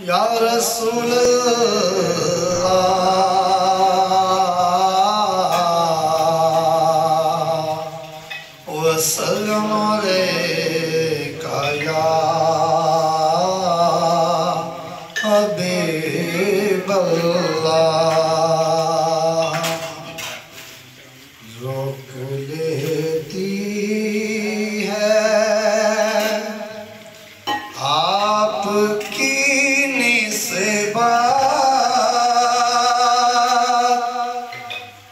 یا رسول اللہ وسلم علیکہ یا حبیب اللہ روک لیتی آپ کی نسبت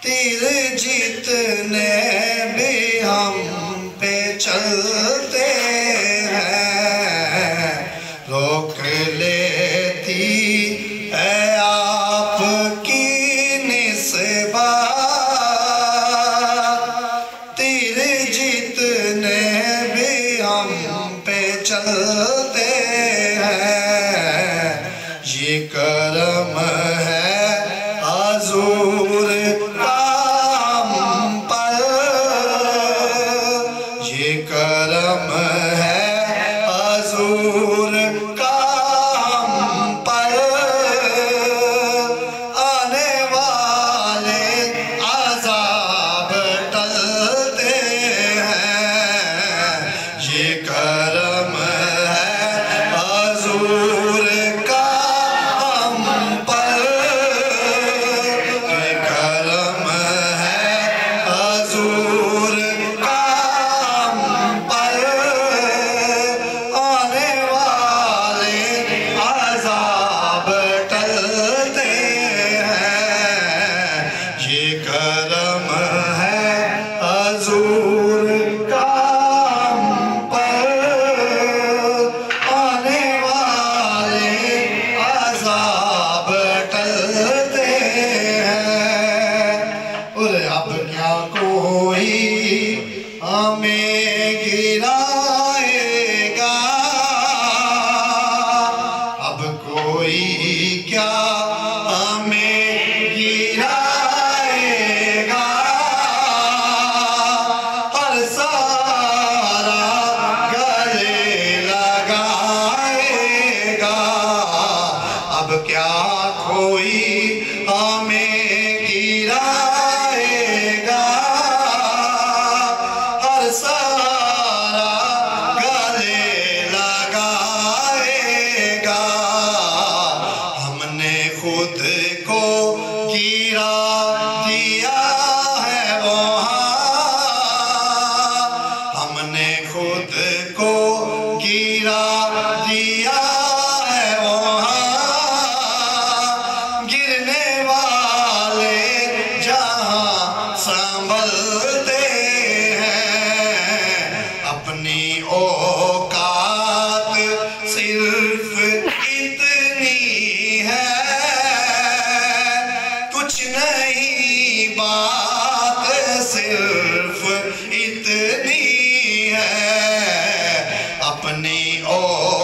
تیر جتنے بھی ہم پہ چلتے ہیں روک لیتی ہے آپ کی نسبت تیر جتنے بھی ہم پہ چلتے یہ کرم ہے حضور کا ہم پر یہ کرم ہے حضور کا ہم پر آنے والے عذاب ٹلتے ہیں یہ کرم ہے حضور کا ہمیں گرائے گا اب کوئی کیا ہمیں گرائے گا ہر سارا گلے لگائے گا اب کیا کوئی ہمیں گرائے گا سارا گلے لگائے گا ہم نے خود کو گرا دیا ہے وہاں ہم نے خود کو گرا دیا ہے وہاں گرنے والے جہاں سنبھلتے اپنی اوقات صرف اتنی ہے کچھ نہیں بات صرف اتنی ہے اپنی اوقات